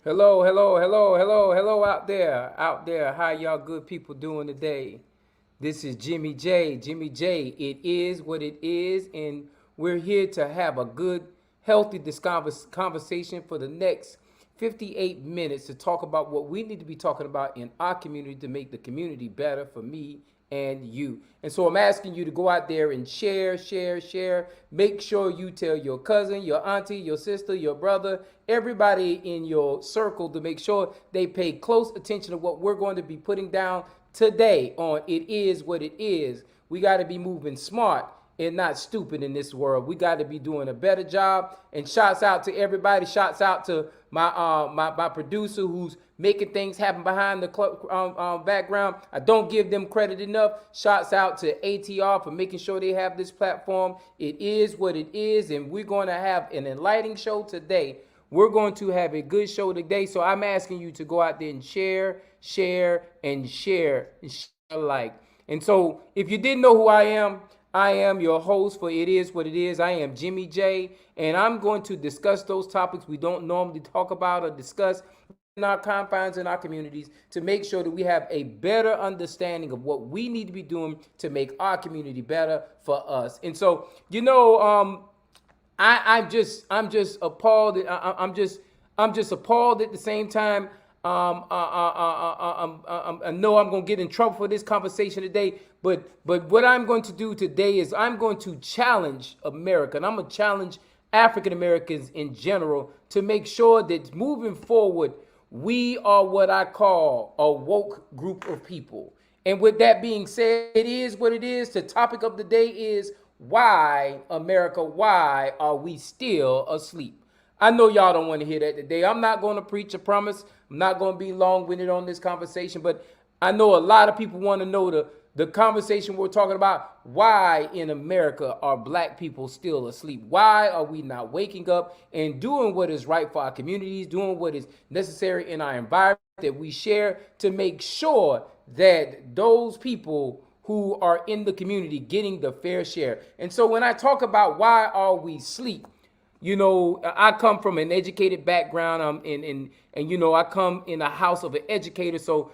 Hello, hello, hello, hello, hello out there, out there. How y'all good people doing today? This is Jimmy J. Jimmy J. It is what it is, and we're here to have a good, healthy conversation for the next 58 minutes to talk about what we need to be talking about in our community to make the community better for me and you. And so I'm asking you to go out there and share, share, share. Make sure you tell your cousin, your auntie, your sister, your brother, everybody in your circle to make sure they pay close attention to what we're going to be putting down today on It Is What It Is. We got to be moving smart and not stupid in this world. We got to be doing a better job. And shouts out to everybody. Shouts out to my producer who's making things happen behind the background. I don't give them credit enough. Shouts out to ATR for making sure they have this platform. It is what it is, and we're going to have an enlightening show today. We're going to have a good show today. So I'm asking you to go out there and share, share, and share, and share alike. And so if you didn't know who I am your host for It Is What It Is. I am Jimmy J, and I'm going to discuss those topics we don't normally talk about or discuss in our confines in our communities to make sure that we have a better understanding of what we need to be doing to make our community better for us. And so, I'm just appalled. I'm just appalled at the same time. I know I'm gonna get in trouble for this conversation today, but what I'm going to do today is I'm going to challenge America, and I'm gonna challenge African Americans in general to make sure that moving forward, we are what I call a woke group of people. And with that being said, it is what it is. The topic of the day is why, America, why are we still asleep? I know y'all don't want to hear that today. I'm not going to preach a promise. I'm not going to be long winded on this conversation, but I know a lot of people want to know the conversation we're talking about. Why in America are black people still asleep? Why are we not waking up and doing what is right for our communities, doing what is necessary in our environment that we share to make sure that those people who are in the community getting the fair share? And so when I talk about why are we asleep, I come from an educated background. I come in a house of an educator. So,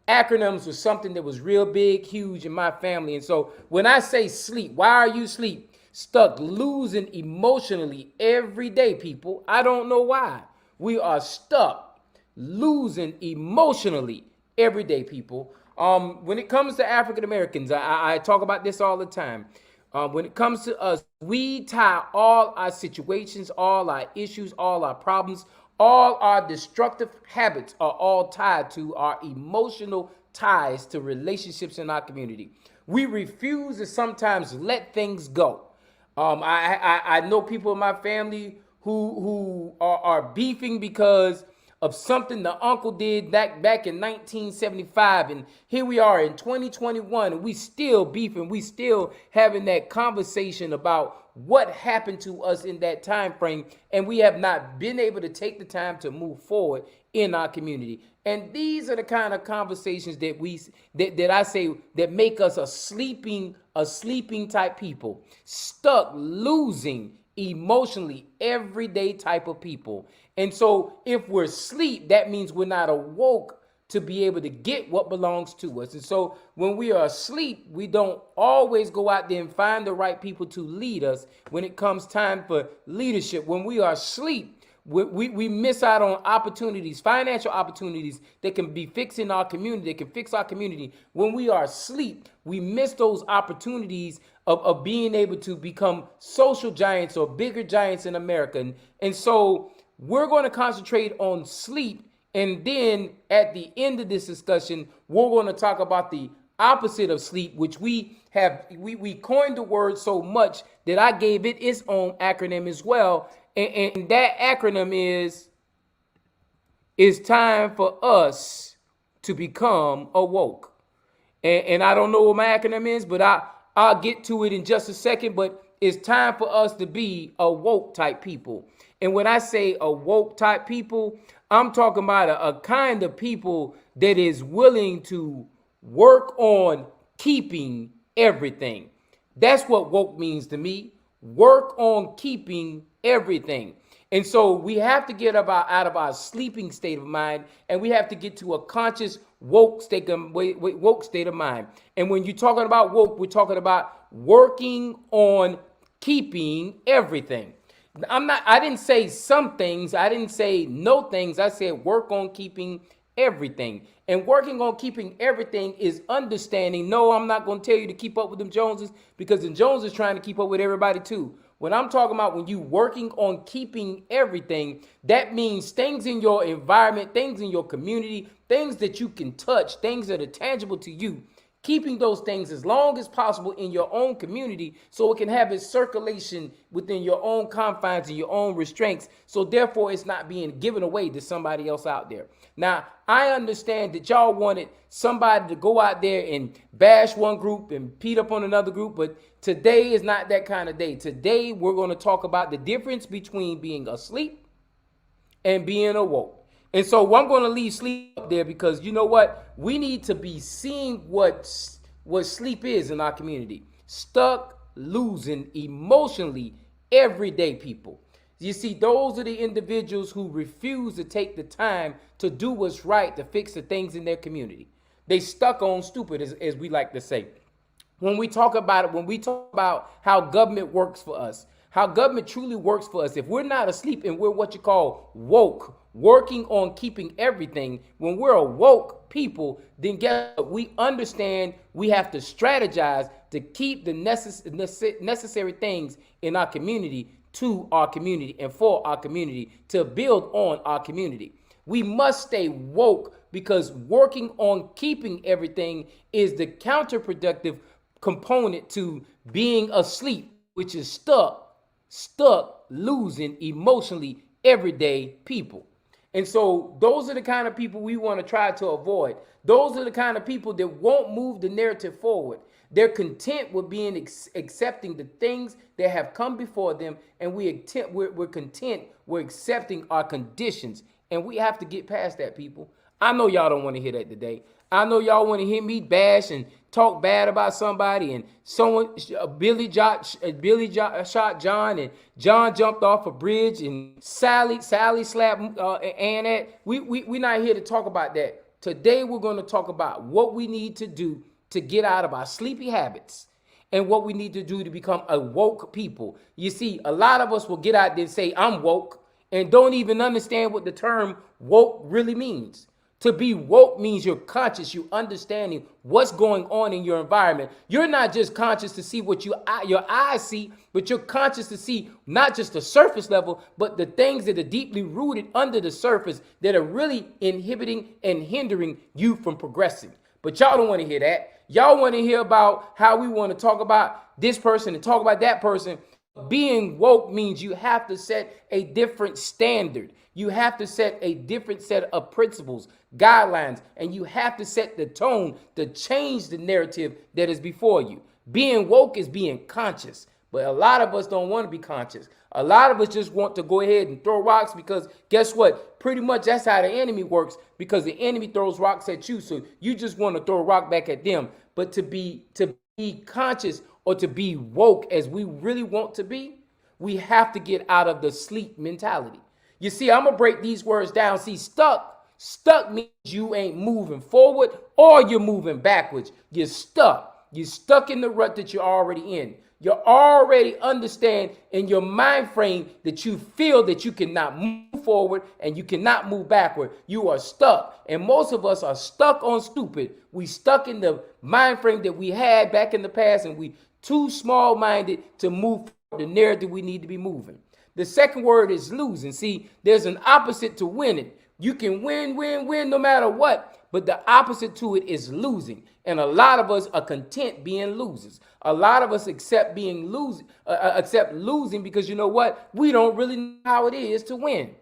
acronyms was something that was real big, huge in my family. And so when I say sleep, why are you sleep? Stuck losing emotionally every day, people. I don't know why. We are stuck losing emotionally every day, people. When it comes to African Americans, I talk about this all the time. When it comes to us, we tie all our situations, all our issues, all our problems, all our destructive habits are all tied to our emotional ties to relationships in our community. We refuse to sometimes let things go. I know people in my family who are beefing because of something the uncle did back in 1975, and here we are in 2021, and we still beefing, we still having that conversation about what happened to us in that time frame, and we have not been able to take the time to move forward in our community. And these are the kind of conversations that I say that make us a sleeping type people, stuck losing emotionally everyday type of people. And so if we're asleep, that means we're not awoke to be able to get what belongs to us. And so when we are asleep, we don't always go out there and find the right people to lead us when it comes time for leadership. When we are asleep, we miss out on opportunities, financial opportunities that can be fixing our community, that can fix our community. When we are asleep, we miss those opportunities of being able to become social giants or bigger giants in America. And so we're going to concentrate on sleep. And then at the end of this discussion, we're going to talk about the opposite of sleep, which we coined the word so much that I gave it its own acronym as well. And that acronym is it's time for us to become awoke. And I don't know what my acronym is, but I'll get to it in just a second. But it's time for us to be awoke type people. And when I say awoke type people, I'm talking about a kind of people that is willing to work on keeping everything. That's what woke means to me. Work on keeping everything. And so we have to get out of our sleeping state of mind, and we have to get to a conscious woke state of mind. And when you're talking about woke, we're talking about working on keeping everything. I didn't say some things. I didn't say no things. I said work on keeping everything. And working on keeping everything is understanding, no, I'm not going to tell you to keep up with them Joneses, because the Joneses trying to keep up with everybody too. When I'm talking about when you working on keeping everything, that means things in your environment, things in your community, things that you can touch, things that are tangible to you. Keeping those things as long as possible in your own community so it can have its circulation within your own confines and your own restraints. So therefore, it's not being given away to somebody else out there. Now, I understand that y'all wanted somebody to go out there and bash one group and beat up on another group, but today is not that kind of day. Today, we're going to talk about the difference between being asleep and being awoke. And so I'm going to leave sleep up there because you know what? We need to be seeing what sleep is in our community. Stuck, losing emotionally, everyday people. You see, those are the individuals who refuse to take the time to do what's right to fix the things in their community. They stuck on stupid, as we like to say. When we talk about how government works for us, how government truly works for us, if we're not asleep and we're what you call woke, working on keeping everything, when we're a woke people, then guess what? We understand we have to strategize to keep the necessary things in our community to our community and for our community to build on our community. We must stay woke because working on keeping everything is the counterproductive component to being asleep, which is stuck, losing emotionally everyday people. And so those are the kind of people we want to try to avoid. Those are the kind of people that won't move the narrative forward. They're content with being accepting the things that have come before them, and we're content. We're accepting our conditions, and we have to get past that, people. I know y'all don't want to hear that today. I know y'all want to hear me bash and talk bad about somebody, and Billy shot John, and John jumped off a bridge, and Sally slapped Annette. We're not here to talk about that. Today we're going to talk about what we need to do to get out of our sleepy habits and what we need to do to become a woke people. You see, a lot of us will get out there and say, I'm woke, and don't even understand what the term woke really means. To be woke means you're conscious, you're understanding what's going on in your environment. You're not just conscious to see what your eyes see, but you're conscious to see not just the surface level, but the things that are deeply rooted under the surface that are really inhibiting and hindering you from progressing. But y'all don't want to hear that. Y'all want to hear about how we want to talk about this person and talk about that person. Being woke means you have to set a different standard. You have to set a different set of principles, guidelines, and you have to set the tone to change the narrative that is before you. Being woke is being conscious, but a lot of us don't want to be conscious. A lot of us just want to go ahead and throw rocks because guess what? Pretty much that's how the enemy works, because the enemy throws rocks at you, so you just want to throw a rock back at them. But to be conscious or to be woke as we really want to be, we have to get out of the sleep mentality. You see, I'm going to break these words down. See, stuck means you ain't moving forward or you're moving backwards. You're stuck. You're stuck in the rut that you're already in. You already understand in your mind frame that you feel that you cannot move forward and you cannot move backward. You are stuck. And most of us are stuck on stupid. We stuck in the mind frame that we had back in the past, and we too small-minded to move the narrative we need to be moving. The second word is losing. See, there's an opposite to winning. You can win no matter what, but the opposite to it is losing. And a lot of us are content being losers. A lot of us accept losing because you know what? We don't really know how it is to win.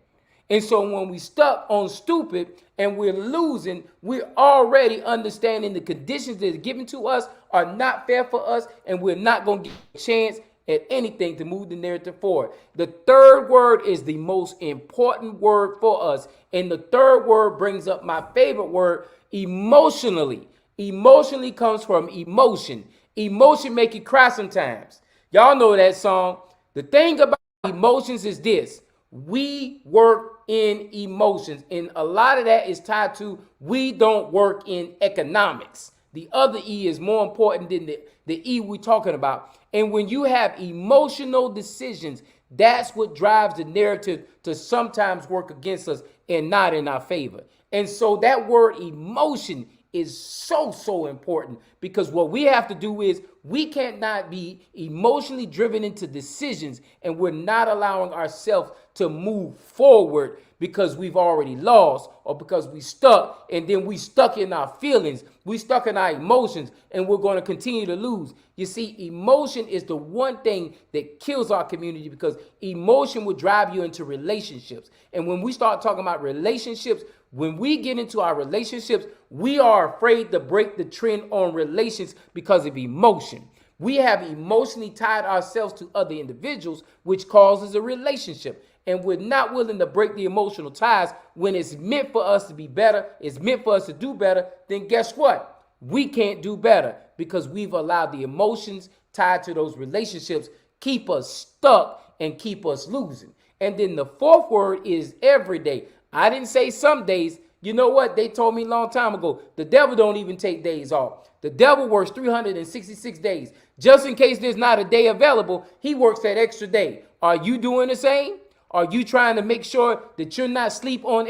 And so when we stuck on stupid and we're losing, we're already understanding the conditions that are given to us are not fair for us, and we're not going to get a chance at anything to move the narrative forward. The third word is the most important word for us. And the third word brings up my favorite word, emotionally. Emotionally comes from emotion. Emotion make you cry sometimes. Y'all know that song. The thing about emotions is this. We work in emotions, and a lot of that is tied to we don't work in economics. The other E is more important than the E we're talking about. And when you have emotional decisions, that's what drives the narrative to sometimes work against us and not in our favor. And so that word emotion is so important, because what we have to do is we can't not be emotionally driven into decisions, and we're not allowing ourselves to move forward because we've already lost, or because we stuck, and then we stuck in our feelings, we stuck in our emotions, and we're going to continue to lose. You see, emotion is the one thing that kills our community, because emotion will drive you into relationships. And when we start talking about relationships, when we get into our relationships, we are afraid to break the trend on relations because of emotion. We have emotionally tied ourselves to other individuals, which causes a relationship. And we're not willing to break the emotional ties when it's meant for us to be better, it's meant for us to do better. Then guess what? We can't do better, because we've allowed the emotions tied to those relationships keep us stuck and keep us losing. And then the fourth word is every day. I didn't say some days. You know what? They told me a long time ago, the devil don't even take days off. The devil works 366 days. Just in case there's not a day available, he works that extra day. Are you doing the same? Are you trying to make sure that you're not sleep on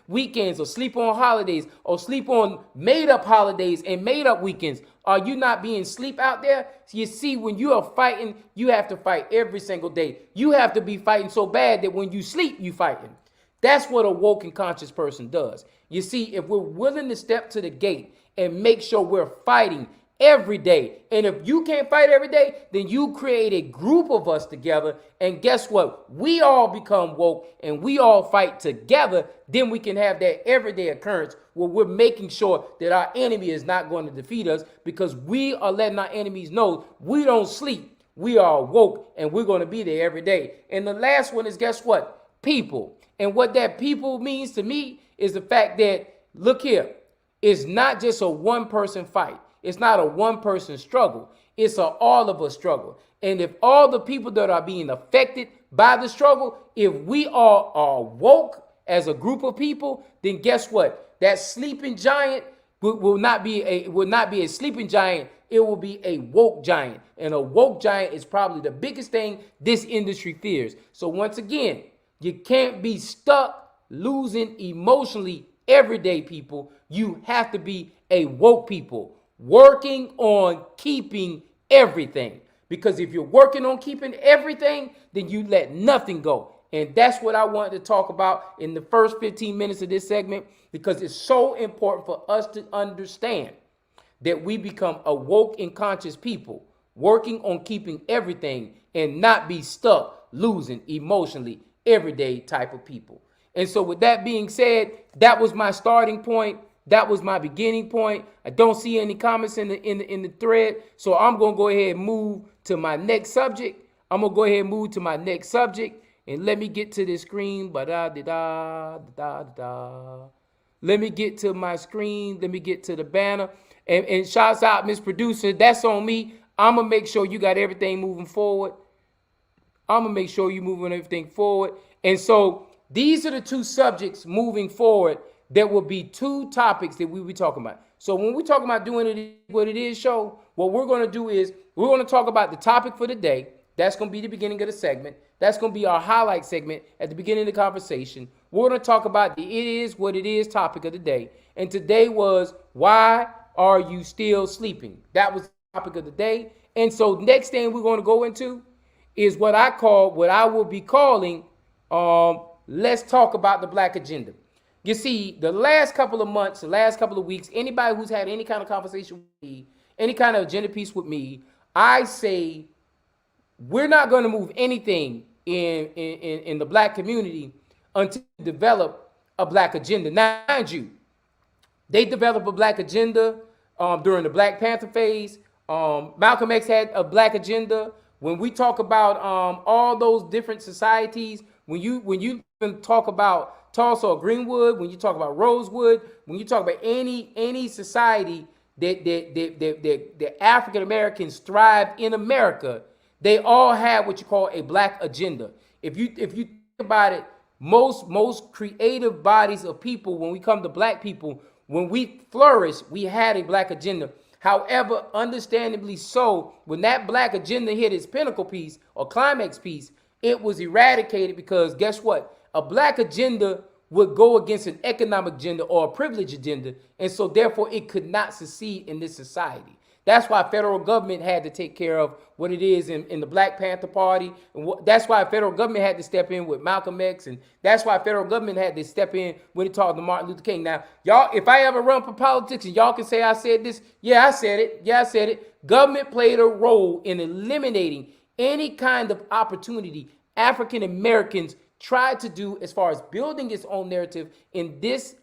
weekends, or sleep on holidays, or sleep on made up holidays and made up weekends? Are you not being sleep out there? You see, when you are fighting, you have to fight every single day. You have to be fighting so bad that when you sleep, you fighting. That's what a woke and conscious person does. You see, if we're willing to step to the gate and make sure we're fighting every day, and if you can't fight every day, then you create a group of us together, and guess what? We all become woke and we all fight together. Then we can have that everyday occurrence where we're making sure that our enemy is not going to defeat us, because we are letting our enemies know we don't sleep. We are woke, and we're going to be there every day. And the last one is, guess what? People. And what that people means to me is the fact that, look here, it's not just a one person fight. It's not a one person struggle. It's a all of us struggle. And if all the people that are being affected by the struggle, if we all are woke as a group of people, then guess what? That sleeping giant will not be a sleeping giant. It will be a woke giant. And a woke giant is probably the biggest thing this industry fears. So once again, you can't be stuck losing emotionally every day, people. You have to be a woke people, working on keeping everything. Because if you're working on keeping everything, then you let nothing go. And that's what I wanted to talk about in the first 15 minutes of this segment, because it's so important for us to understand that we become a woke and conscious people, working on keeping everything, and not be stuck losing emotionally everyday type of people. And so with that being said, that was my starting point. That was my beginning point. I don't see any comments in the thread, so I'm going to go ahead and move to my next subject. And let me get to this screen. Let me get to my screen. Let me get to the banner. And shouts out, Miss Producer. That's on me. I'm going to make sure you got everything moving forward. And so these are the two subjects moving forward. There will be two topics that we will be talking about. So when we talk about doing it what it is show, what we're going to do is we're going to talk about the topic for the day. That's going to be the beginning of the segment. That's going to be our highlight segment at the beginning of the conversation. We're going to talk about the it is what it is topic of the day. And today was, why are you still sleeping? That was the topic of the day. And so next thing we're going to go into is what I will be calling, let's talk about the Black agenda. You see, the last couple of months, the last couple of weeks, anybody who's had any kind of conversation with me, any kind of agenda piece with me, I say we're not going to move anything in the Black community until we develop a Black agenda. Now, mind you, they developed a Black agenda during the Black Panther phase. Malcolm X had a Black agenda. When we talk about all those different societies, when you talk about Tulsa or Greenwood, when you talk about Rosewood, when you talk about any society that African Americans thrive in America, they all have what you call a Black agenda. If you think about it, most creative bodies of people, when we come to black people, when we flourish, we had a black agenda. However, understandably so, when that black agenda hit its pinnacle piece or climax piece, it was eradicated because guess what? A black agenda would go against an economic agenda or a privilege agenda, and so therefore it could not succeed in this society. That's why federal government had to take care of what it is in the Black Panther Party. And that's why federal government had to step in with Malcolm X. And that's why federal government had to step in when it talked to Martin Luther King. Now, y'all, if I ever run for politics and y'all can say I said this, yeah, I said it. Yeah, I said it. Government played a role in eliminating any kind of opportunity African Americans tried to do as far as building its own narrative in this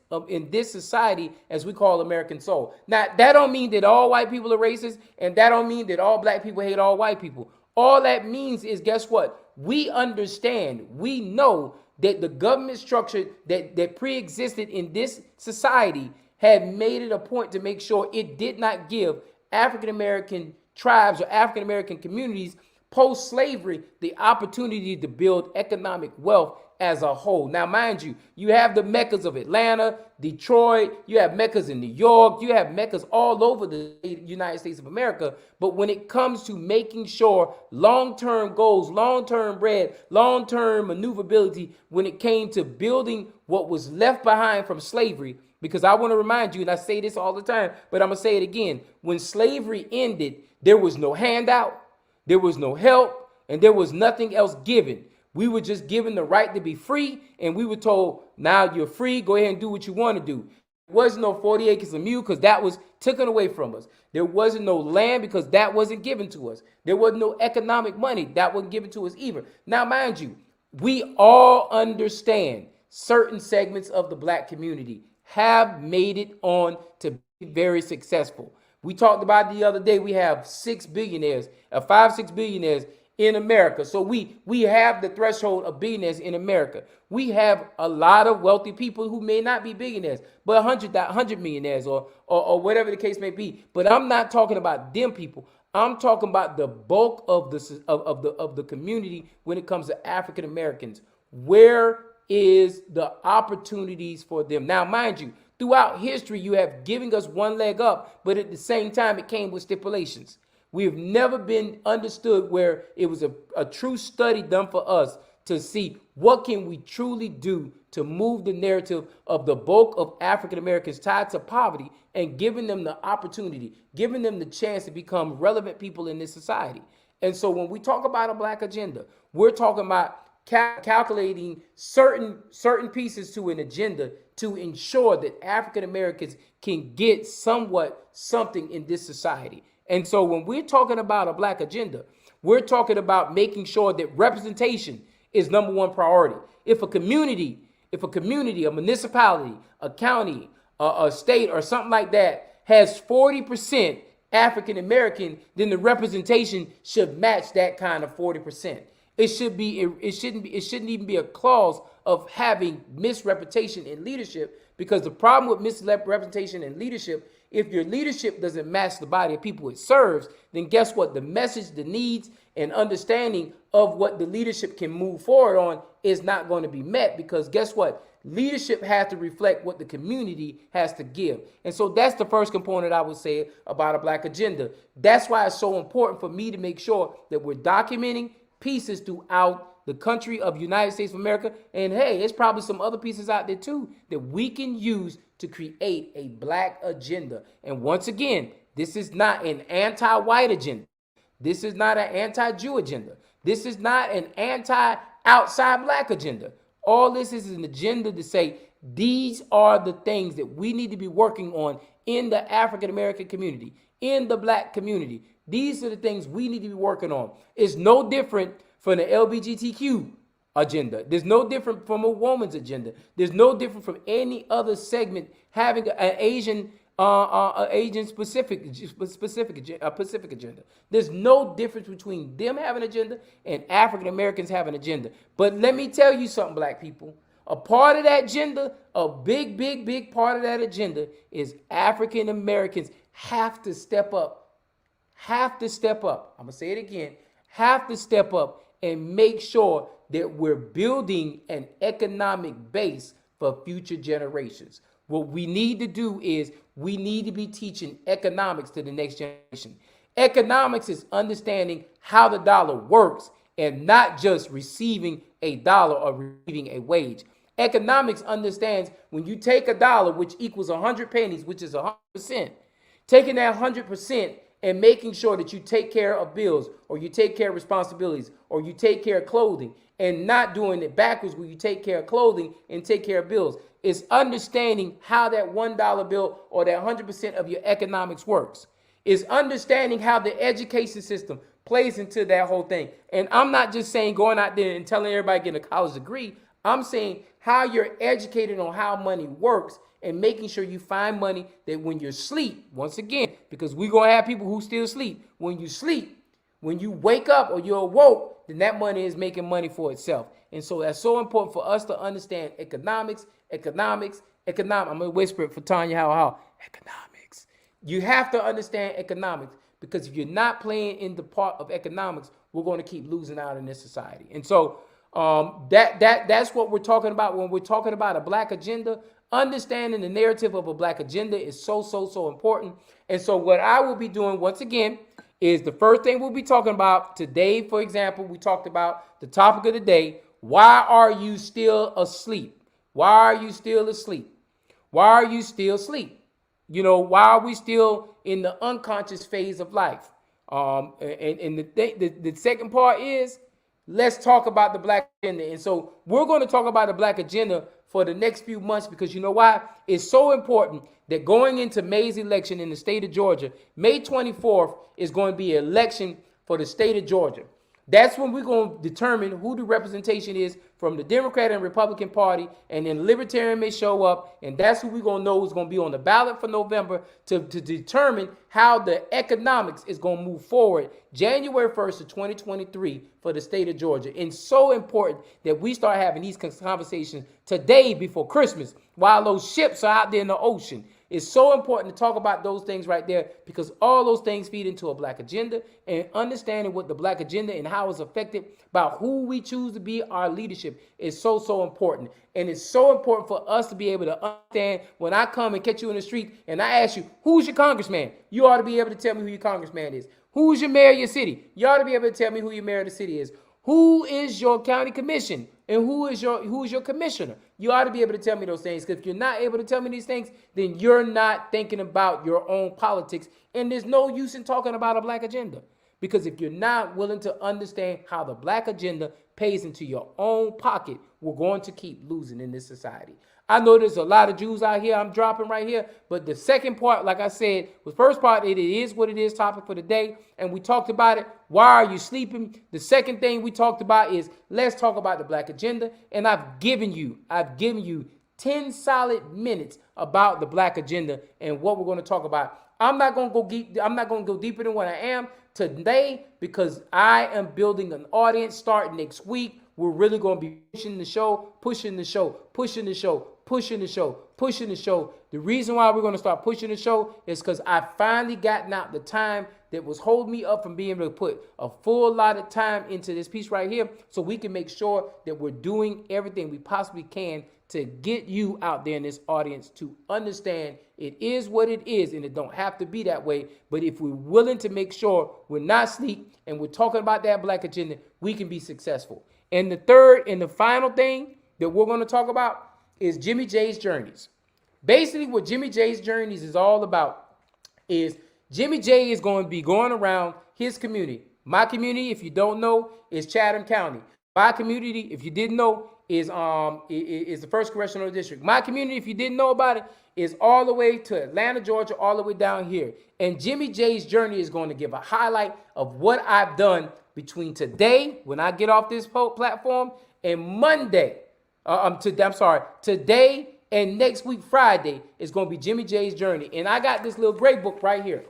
society as we call American soul. Now, that don't mean that all white people are racist, and that don't mean that all black people hate all white people. All that means is, guess what? We understand, we know that the government structure that pre-existed in this society had made it a point to make sure it did not give African American tribes or African American communities post-slavery the opportunity to build economic wealth as a whole. Now, mind you, you have the meccas of Atlanta, Detroit, you have meccas in New York, you have meccas all over the United States of America. But when it comes to making sure long-term goals, long-term bread, long-term maneuverability, when it came to building what was left behind from slavery, because I want to remind you, and I say this all the time, but I'm going to say it again. When slavery ended, there was no handout, there was no help, and there was nothing else given. We were just given the right to be free, and we were told, now you're free, go ahead and do what you want to do. There was no 40 acres of mule because that was taken away from us. There wasn't no land because that wasn't given to us. There wasn't no economic money that wasn't given to us either. Now, mind you, we all understand certain segments of the black community have made it on to be very successful. We talked about the other day, we have 6 billionaires, 6 billionaires in America. So we have the threshold of billionaires in America. We have a lot of wealthy people who may not be billionaires, but 100 millionaires or whatever the case may be. But I'm not talking about them people. I'm talking about the bulk of the community when it comes to African Americans. Where is the opportunities for them? Now, mind you, throughout history, you have giving us one leg up, but at the same time, it came with stipulations. We have never been understood where it was a true study done for us to see what can we truly do to move the narrative of the bulk of African Americans tied to poverty and giving them the opportunity, giving them the chance to become relevant people in this society. And so when we talk about a black agenda, we're talking about calculating certain pieces to an agenda to ensure that African Americans can get something in this society. And so when we're talking about a black agenda, we're talking about making sure that representation is number one priority. If a community, a municipality, a county, a state, or something like that has 40% African American, then the representation should match that kind of 40%. It shouldn't even be a clause of having misrepresentation in leadership, because the problem with misrepresentation in leadership, if your leadership doesn't match the body of people it serves, then guess what? The message, the needs, and understanding of what the leadership can move forward on is not going to be met, because guess what? Leadership has to reflect what the community has to give. And so that's the first component I would say about a black agenda. That's why it's so important for me to make sure that we're documenting pieces throughout the country of United States of America. And hey, there's probably some other pieces out there too that we can use to create a black agenda. And once again, this is not an anti-white agenda. This is not an anti-Jew agenda. This is not an anti-outside black agenda. All this is an agenda to say these are the things that we need to be working on in the African American community, in the black community. These are the things we need to be working on. It's no different from the LGBTQ agenda. There's no different from a woman's agenda. There's no different from any other segment having an Asian Pacific agenda. There's no difference between them having an agenda and African Americans having an agenda. But let me tell you something, black people. A part of that agenda, a big part of that agenda is African Americans have to step up. I'm going to say it again. Have to step up and make sure that we're building an economic base for future generations. What we need to do is we need to be teaching economics to the next generation. Economics is understanding how the dollar works and not just receiving a dollar or receiving a wage. Economics understands when you take a dollar, which equals 100 pennies, which is 100%, taking that 100% and making sure that you take care of bills, or you take care of responsibilities, or you take care of clothing, and not doing it backwards where you take care of clothing and take care of bills. It's understanding how that $1 bill or that 100% of your economics works. It's understanding how the education system plays into that whole thing. And I'm not just saying going out there and telling everybody getting a college degree. I'm saying how you're educated on how money works and making sure you find money that when you're asleep, once again, because we're going to have people who still sleep. When you sleep, when you wake up or you're awoke, then that money is making money for itself. And so that's so important for us to understand economics. I'm going to whisper it for Tanya how. Economics. You have to understand economics, because if you're not playing in the part of economics, we're going to keep losing out in this society. And so that's what we're talking about when we're talking about a black agenda. Understanding the narrative of a black agenda is so important. And so what I will be doing once again is the first thing we'll be talking about today. For example, we talked about the topic of the day. Why are you still asleep? Why are you still asleep? Why are you still asleep? You know, why are we still in the unconscious phase of life? And the second part is, let's talk about the black agenda. And so we're going to talk about the black agenda for the next few months, because you know why? It's so important that going into May's election in the state of Georgia, May 24th is going to be an election for the state of Georgia. That's when we're going to determine who the representation is from the Democrat and Republican Party, and then Libertarian may show up, and that's who we're going to know is going to be on the ballot for November to determine how the economics is going to move forward January 1st of 2023 for the state of Georgia. And so important that we start having these conversations today before Christmas while those ships are out there in the ocean. It's so important to talk about those things right there, because all those things feed into a black agenda, and understanding what the black agenda and how it's affected by who we choose to be our leadership is so important. And it's so important for us to be able to understand when I come and catch you in the street and I ask you, who's your congressman? You ought to be able to tell me who your congressman is. Who's your mayor of your city? You ought to be able to tell me who your mayor of the city is. Who is your county commission? And who is your commissioner? You ought to be able to tell me those things, because if you're not able to tell me these things, then you're not thinking about your own politics. And there's no use in talking about a black agenda, because if you're not willing to understand how the black agenda pays into your own pocket, we're going to keep losing in this society. I know there's a lot of Jews out here I'm dropping right here, but the second part, like I said, the first part, it is what it is topic for the day, and we talked about it. Why are you sleeping? The second thing we talked about is, let's talk about the black agenda, and I've given you 10 solid minutes about the black agenda and what we're going to talk about. I'm not going to go deeper than what I am today, because I am building an audience starting next week. We're really going to be pushing the show. The reason why we're going to start pushing the show is because I finally gotten out the time that was holding me up from being able to put a full lot of time into this piece right here, so we can make sure that we're doing everything we possibly can to get you out there in this audience to understand it is what it is, and it don't have to be that way. But if we're willing to make sure we're not asleep and we're talking about that black agenda, we can be successful. And the third and the final thing that we're going to talk about is Jimmy J's Journeys. Basically, what Jimmy J's Journeys is all about is Jimmy J is going to be going around his community. My community, if you don't know, is Chatham County. My community, if you didn't know, is the first congressional district. My community, if you didn't know about it, is all the way to Atlanta, Georgia, all the way down here. And Jimmy J's Journey is going to give a highlight of what I've done between today, when I get off this platform, and Monday. Today and next week, Friday, is going to be Jimmy J's Journey. And I got this little gray book right here.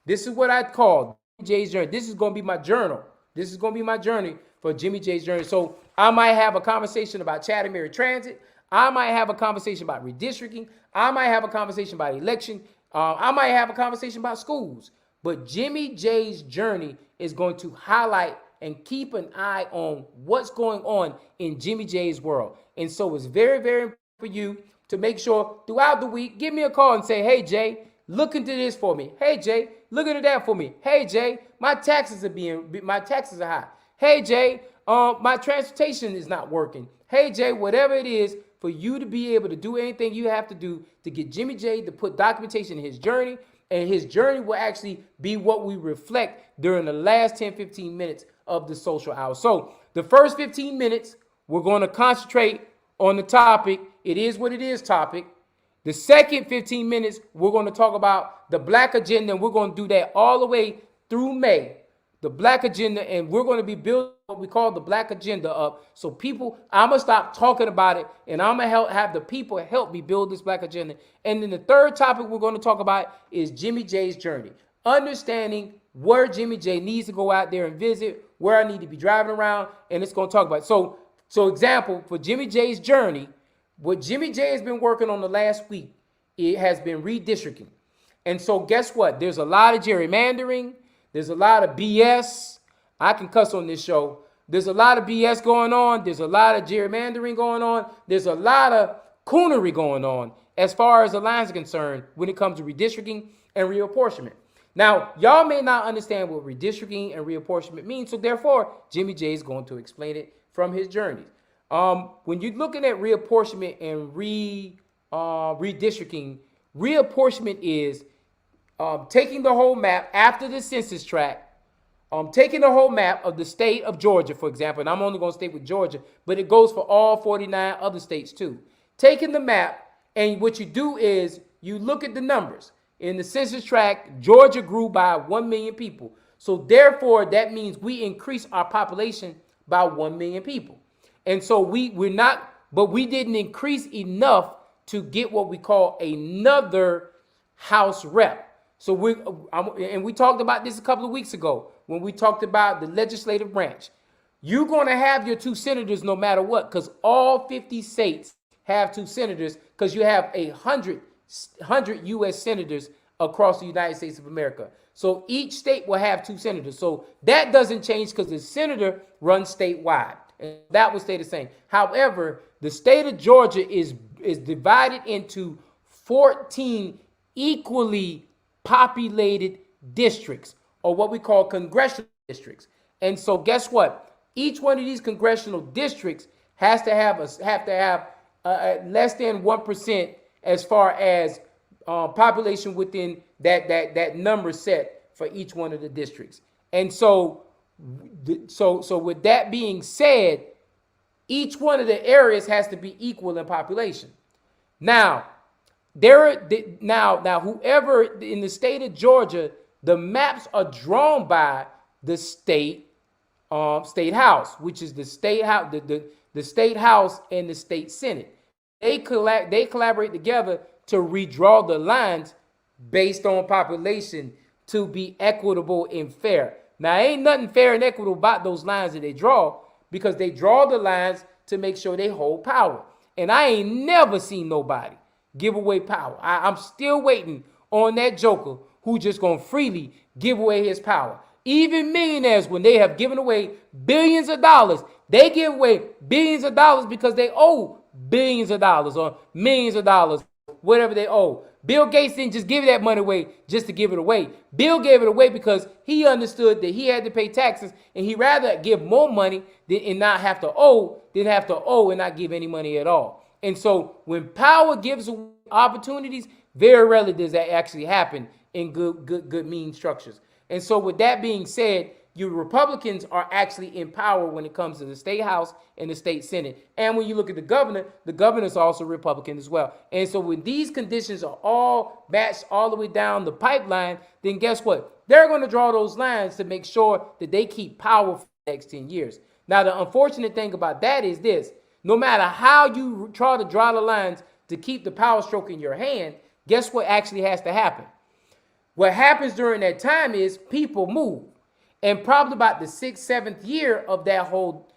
This is what I call Jimmy J's Journey. This is going to be my journal. This is going to be my journey for Jimmy J's Journey. So I might have a conversation about Chatham Area Transit. I might have a conversation about redistricting. I might have a conversation about election. I might have a conversation about schools. But Jimmy J's Journey is going to highlight and keep an eye on what's going on in Jimmy J's world. And so it's very, very important for you to make sure throughout the week, give me a call and say, hey, Jay, look into this for me. Hey, Jay, look into that for me. Hey, Jay, my taxes are high. Hey, Jay, my transportation is not working. Hey, Jay, whatever it is, for you to be able to do anything you have to do to get Jimmy J to put documentation in his journey, and his journey will actually be what we reflect during the last 10, 15 minutes of the social hour. So the first 15 minutes, we're going to concentrate on the topic. It is what it is topic. The second 15 minutes, we're going to talk about the Black agenda, and we're going to do that all the way through May. The Black agenda, and we're going to be building what we call the Black agenda up. So people, I'm going to stop talking about it, and I'm going to have the people help me build this Black agenda. And then the third topic we're going to talk about is Jimmy J's journey. Understanding where Jimmy J needs to go out there and visit, where I need to be driving around, and it's going to talk about it. So example, for Jimmy J's journey, what Jimmy J has been working on the last week, it has been redistricting. And so guess what? There's a lot of gerrymandering. There's a lot of BS. I can cuss on this show. There's a lot of BS going on. There's a lot of gerrymandering going on. There's a lot of coonery going on as far as the lines are concerned when it comes to redistricting and reapportionment. Now, y'all may not understand what redistricting and reapportionment means, so therefore, Jimmy J is going to explain it from his journey. When you're looking at reapportionment and redistricting, reapportionment is taking the whole map after the census tract, taking the whole map of the state of Georgia, for example, and I'm only going to stay with Georgia, but it goes for all 49 other states too. Taking the map, and what you do is you look at the numbers. In the census tract, Georgia grew by 1 million people. So therefore, that means we increase our population by 1 million people. And so we didn't increase enough to get what we call another House rep. So we talked about this a couple of weeks ago when we talked about the legislative branch. You're going to have your 2 senators no matter what, because all 50 states have 2 senators, because you have 100 U.S. senators across the United States of America. So each state will have 2 senators. So that doesn't change because the senator runs statewide. And that will stay the same. However, the state of Georgia is divided into 14 equally populated districts, or what we call congressional districts. And so guess what? Each one of these congressional districts has to have less than 1% as far as population within that number set for each one of the districts. And so with that being said, each one of the areas has to be equal in population. Now, whoever in the state of Georgia, the maps are drawn by the state house, which is the state house, the state house and the state senate. They collaborate together to redraw the lines based on population to be equitable and fair. Now, ain't nothing fair and equitable about those lines that they draw, because they draw the lines to make sure they hold power. And I ain't never seen nobody give away power. I'm still waiting on that joker who just gonna freely give away his power. Even millionaires, when they have given away billions of dollars, they give away billions of dollars because they owe billions of dollars or millions of dollars, whatever they owe. Bill Gates didn't just give that money away just to give it away. Bill gave it away because he understood that he had to pay taxes, and he rather give more money and not have to owe than have to owe and not give any money at all. And so when power gives away opportunities, very rarely does that actually happen in good mean structures. And so with that being said, you Republicans are actually in power when it comes to the state house and the state senate. And when you look at the governor is also Republican as well. And so when these conditions are all matched all the way down the pipeline, then guess what? They're going to draw those lines to make sure that they keep power for the next 10 years. Now, the unfortunate thing about that is this: no matter how you try to draw the lines to keep the power stroke in your hand, guess what actually has to happen? What happens during that time is people move. And probably about the 6th, 7th year of that whole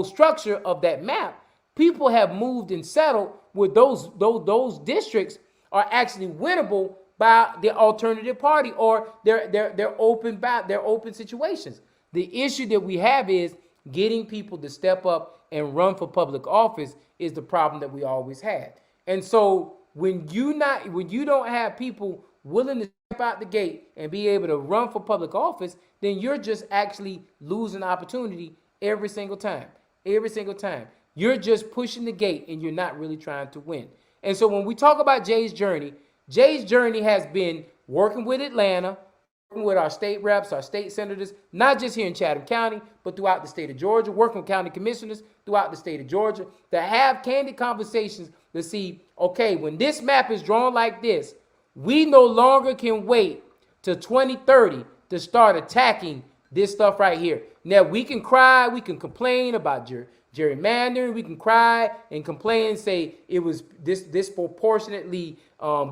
structure of that map, people have moved and settled with those districts are actually winnable by the alternative party or their open situations. The issue that we have is getting people to step up and run for public office is the problem that we always had. And so when you don't have people willing to step out the gate and be able to run for public office, then you're just actually losing opportunity every single time. Every single time. You're just pushing the gate and you're not really trying to win. And so when we talk about Jay's journey has been working with Atlanta, working with our state reps, our state senators, not just here in Chatham County, but throughout the state of Georgia, working with county commissioners throughout the state of Georgia to have candid conversations to see, okay, when this map is drawn like this, we no longer can wait till 2030 to start attacking this stuff right here. Now, we can cry, we can complain about gerrymandering, we can cry and complain and say it was disproportionately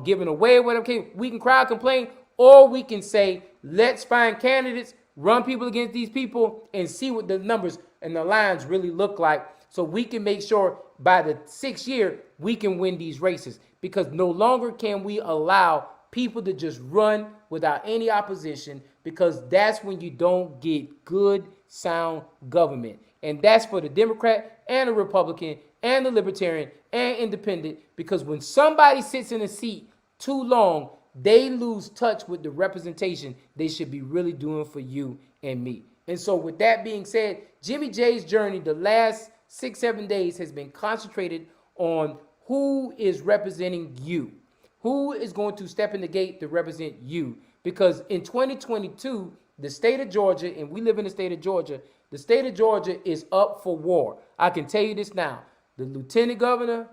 given away, whatever. Okay, we can cry, complain, or we can say, let's find candidates, run people against these people, and see what the numbers and the lines really look like so we can make sure by the 6th year we can win these races. Because no longer can we allow people to just run without any opposition, because that's when you don't get good, sound government. And that's for the Democrat and the Republican and the Libertarian and Independent, because when somebody sits in a seat too long, they lose touch with the representation they should be really doing for you and me. And so with that being said, Jimmy J's journey the last 6-7 days has been concentrated on who is representing you. Who is going to step in the gate to represent you? Because in 2022, the state of Georgia, and we live in the state of Georgia, the state of Georgia is up for war. I can tell you this now. The lieutenant governor,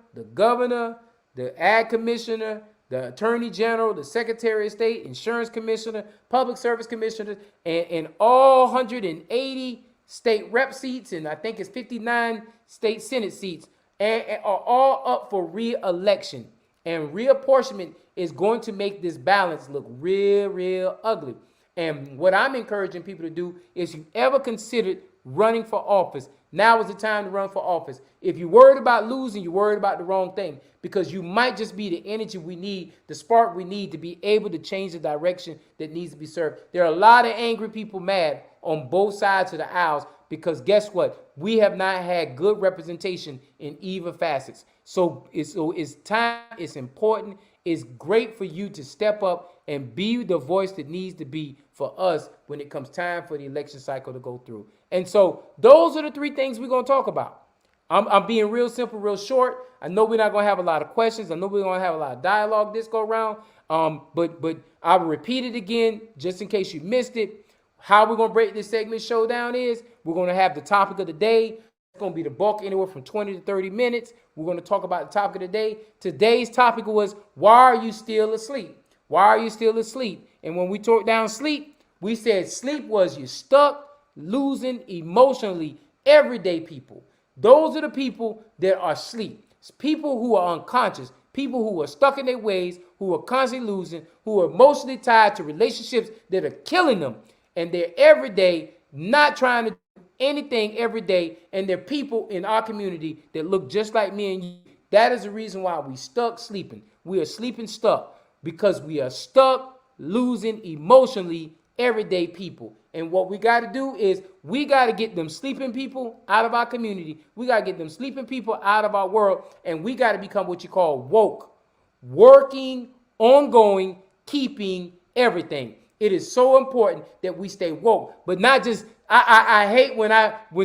the ag commissioner, the attorney general, the secretary of state, insurance commissioner, public service commissioner, and all 180 state rep seats, and I think it's 59 state senate seats, and are all up for re-election. And reapportionment is going to make this balance look real, real ugly. And what I'm encouraging people to do is, if you ever considered running for office, now is the time to run for office. If you're worried about losing, you're worried about the wrong thing, because you might just be the energy we need, the spark we need to be able to change the direction that needs to be served. There are a lot of angry people mad on both sides of the aisles, because guess what? We have not had good representation in either facets. So it's time, it's important, it's great for you to step up and be the voice that needs to be for us when it comes time for the election cycle to go through. And so those are the 3 things we're going to talk about. I'm being real simple, real short. I know we're not going to have a lot of questions. I know we're going to have a lot of dialogue this go around. But I'll repeat it again just in case you missed it. How we're going to break this segment show down is we're going to have the topic of the day. It's going to be the bulk, anywhere from 20 to 30 minutes. We're going to talk about the topic of the day. Today's topic was, why are you still asleep? Why are you still asleep? And when we talked down sleep, we said sleep was you stuck, losing emotionally, everyday people. Those are the people that are asleep. It's people who are unconscious, people who are stuck in their ways, who are constantly losing, who are emotionally tied to relationships that are killing them. And they're every day not trying to do anything every day. And they're people in our community that look just like me and you. That is the reason why we stuck sleeping. We are sleeping stuck because we are stuck losing emotionally everyday people. And what we got to do is we got to get them sleeping people out of our community. We got to get them sleeping people out of our world. And we got to become what you call woke. Working, ongoing, keeping everything. It is so important that we stay woke, but not just, I hate when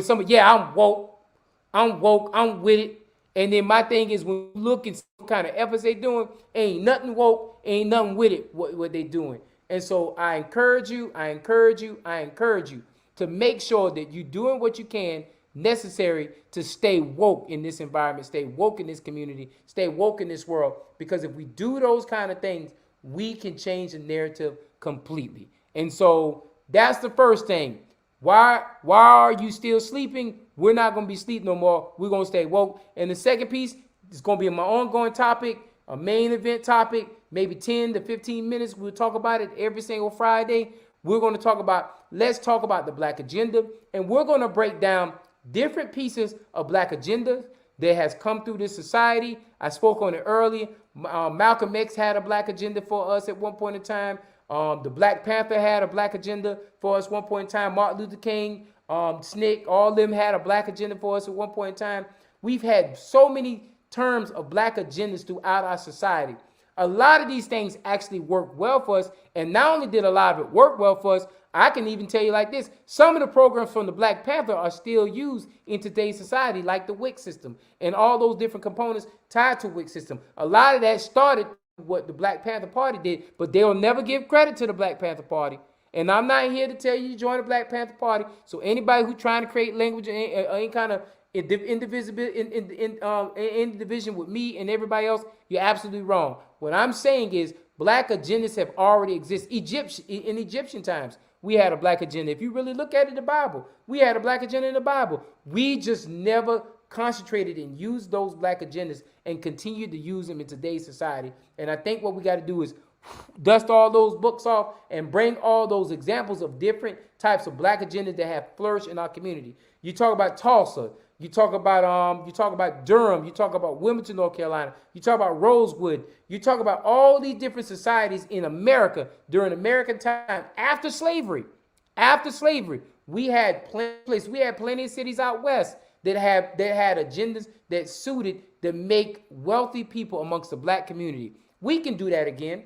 somebody, yeah, I'm woke, I'm with it. And then my thing is, when you look at what kind of efforts they doing, ain't nothing woke, ain't nothing with it, what they doing. And so I encourage you to make sure that you're doing what you can necessary to stay woke in this environment, stay woke in this community, stay woke in this world. Because if we do those kind of things, we can change the narrative completely. And so that's the first thing. Why are you still sleeping? We're not going to be asleep no more. We're going to stay woke. And the second piece is going to be my ongoing topic, a main event topic, maybe 10 to 15 minutes. We'll talk about it every single Friday. We're going to talk about, let's talk about the Black agenda. And we're going to break down different pieces of Black agenda that has come through this society. I spoke on it earlier. Malcolm X had a Black agenda for us at one point in time. The Black Panther had a black agenda for us at one point in time. Martin Luther King, SNCC, all of them had a black agenda for us at one point in time. We've had so many terms of black agendas throughout our society. A lot of these things actually work well for us. And not only did a lot of it work well for us, I can even tell you like this. Some of the programs from the Black Panther are still used in today's society, like the WIC system and all those different components tied to WIC system. A lot of that started what the Black Panther Party did, but they'll never give credit to the Black Panther Party. And I'm not here to tell you to join the Black Panther Party. So anybody who's trying to create language or any kind of in division with me and everybody else, you're absolutely wrong. What I'm saying is black agendas have already existed. In Egyptian times, we had a black agenda. If you really look at it in the Bible, we had a black agenda in the Bible. We just never concentrated and used those black agendas and continued to use them in today's society. And I think what we got to do is dust all those books off and bring all those examples of different types of black agendas that have flourished in our community. You talk about Tulsa. You talk about Durham, you talk about Wilmington, North Carolina, you talk about Rosewood, you talk about all these different societies in America during American time after slavery. After slavery, we had plenty of cities out west that had agendas that suited to make wealthy people amongst the black community. We can do that again.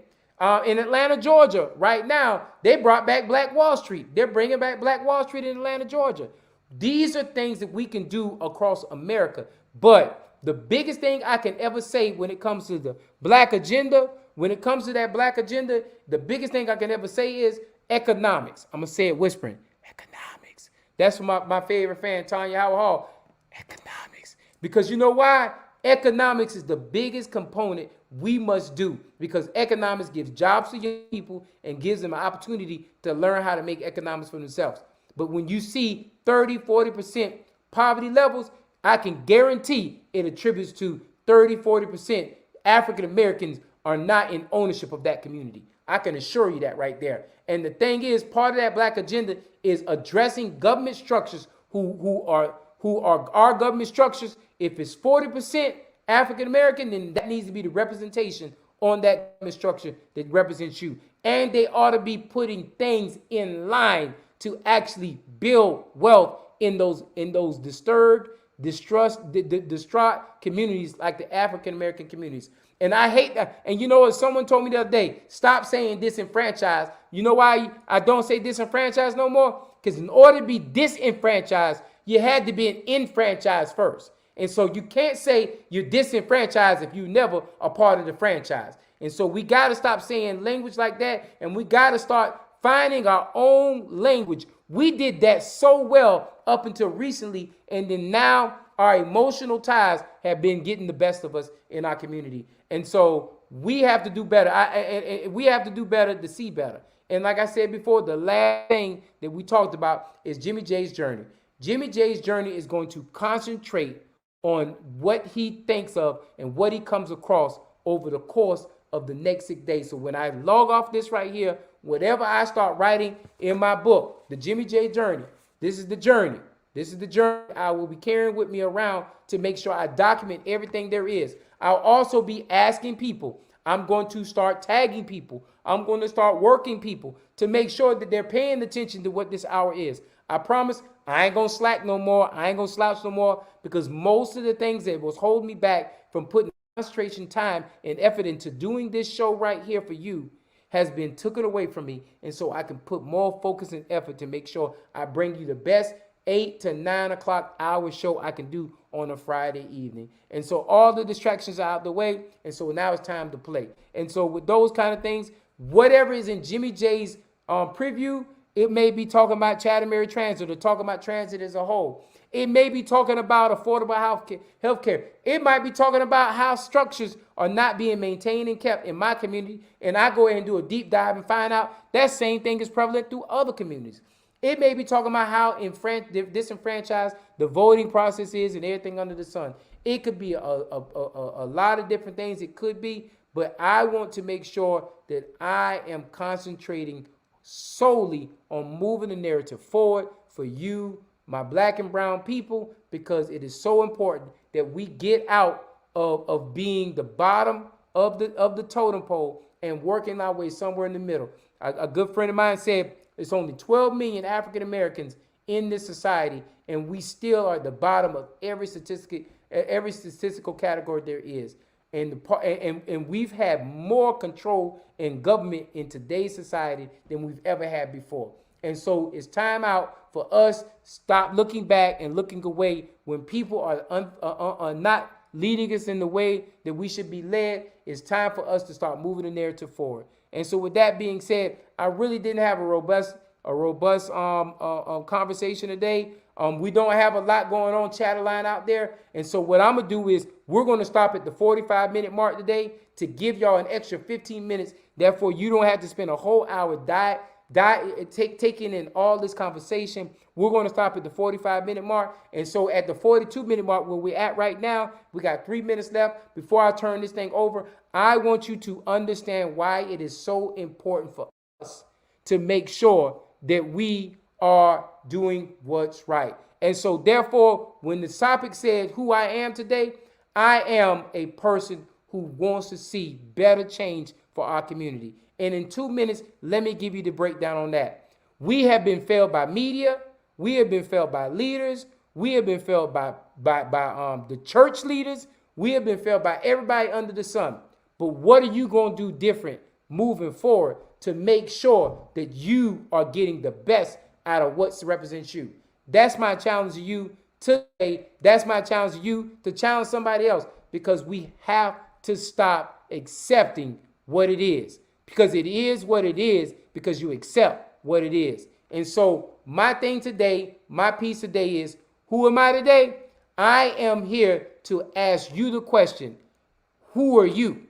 In Atlanta, Georgia, right now, they brought back Black Wall Street. They're bringing back Black Wall Street in Atlanta, Georgia. These are things that we can do across America. But the biggest thing I can ever say when it comes to the black agenda, the biggest thing I can ever say is economics. I'm going to say it whispering. Economics. That's from my favorite fan, Tanya Howard Hall. Economics. Because you know why? Economics is the biggest component we must do, because economics gives jobs to young people and gives them an opportunity to learn how to make economics for themselves. But when you see 30, 40% poverty levels, I can guarantee it attributes to 30, 40% African Americans are not in ownership of that community. I can assure you that right there. And the thing is, part of that black agenda is addressing government structures who are our government structures. If it's 40% African American, then that needs to be the representation on that government structure that represents you. And they ought to be putting things in line to actually build wealth in those disturbed, distraught communities like the African American communities. And I hate that. And you know what? Someone told me the other day, stop saying disenfranchised. You know why I don't say disenfranchised no more? Because in order to be disenfranchised, you had to be enfranchised first. And so you can't say you're disenfranchised if you never a part of the franchise. And so we got to stop saying language like that, and we got to start finding our own language. We did that so well up until recently, and then now our emotional ties have been getting the best of us in our community. And so we have to do better. We have to do better to see better. And like I said before, the last thing that we talked about is Jimmy J's journey. Jimmy J's journey is going to concentrate on what he thinks of and what he comes across over the course of the next 6 days. So when I log off this right here, whatever I start writing in my book, the Jimmy J Journey, this is the journey. This is the journey I will be carrying with me around to make sure I document everything there is. I'll also be asking people. I'm going to start tagging people. I'm going to start working people to make sure that they're paying attention to what this hour is. I promise I ain't going to slack no more. I ain't going to slouch no more, because most of the things that was holding me back from putting concentration, time, and effort into doing this show right here for you has been taken away from me. And so I can put more focus and effort to make sure I bring you the best 8 to 9 o'clock hour show I can do on a Friday evening. And so all the distractions are out the way. And so now it's time to play. And so with those kind of things, whatever is in Jimmy J's preview, it may be talking about Chatham Area Transit or talking about transit as a whole. It may be talking about affordable health care. It might be talking about how structures are not being maintained and kept in my community. And I go ahead and do a deep dive and find out that same thing is prevalent through other communities. It may be talking about how disenfranchised the voting process is and everything under the sun. It could be a lot of different things. It could be, but I want to make sure that I am concentrating solely on moving the narrative forward for you, my black and brown people, because it is so important that we get out of being the bottom of the totem pole and working our way somewhere in the middle. A good friend of mine said it's only 12 million African Americans in this society, and we still are at the bottom of every statistical category there is. And we've had more control in government in today's society than we've ever had before. And so it's time out for us stop looking back and looking away when people are not leading us in the way that we should be led. It's time for us to start moving the narrative forward. And so with that being said, I really didn't have a robust conversation today. We don't have a lot going on chat line out there. And so what I'm going to do is we're going to stop at the 45-minute mark today to give y'all an extra 15 minutes. Therefore, you don't have to spend a whole hour taking in all this conversation. We're going to stop at the 45-minute mark. And so at the 42-minute mark where we're at right now, we got 3 minutes left. Before I turn this thing over, I want you to understand why it is so important for us to make sure that we are doing what's right. And so therefore, when the topic said who I am today, I am a person who wants to see better change for our community. And in 2 minutes, let me give you the breakdown on that. We have been failed by media. We have been failed by leaders. We have been failed by the church leaders. We have been failed by everybody under the sun. But what are you going to do different moving forward to make sure that you are getting the best out of what represents you? That's my challenge to you today. That's my challenge to you to challenge somebody else, because we have to stop accepting what it is, because it is what it is, because you accept what it is. And so my thing today, my piece today is, who am I today? I am here to ask you the question, who are you?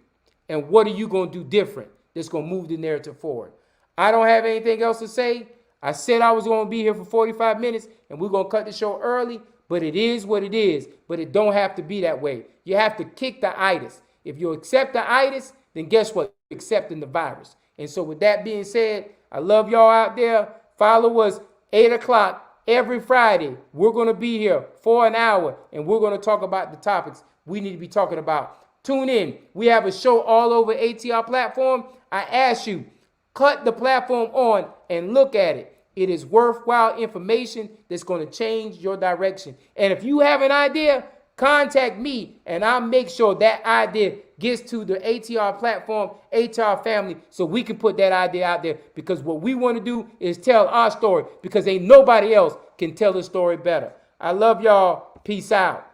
And what are you going to do different that's going to move the narrative forward? I don't have anything else to say. I said I was going to be here for 45 minutes, and we're going to cut the show early, but it is what it is. But it don't have to be that way. You have to kick the itis. If you accept the itis, then guess what? You're accepting the virus. And so with that being said, I love y'all out there. Follow us 8 o'clock every Friday. We're going to be here for an hour, and we're going to talk about the topics we need to be talking about. Tune in. We have a show all over ATR platform. I ask you, cut the platform on and look at it. It is worthwhile information that's going to change your direction. And if you have an idea, contact me, and I'll make sure that idea gets to the ATR platform, ATR family, so we can put that idea out there. Because what we want to do is tell our story, because ain't nobody else can tell the story better. I love y'all. Peace out.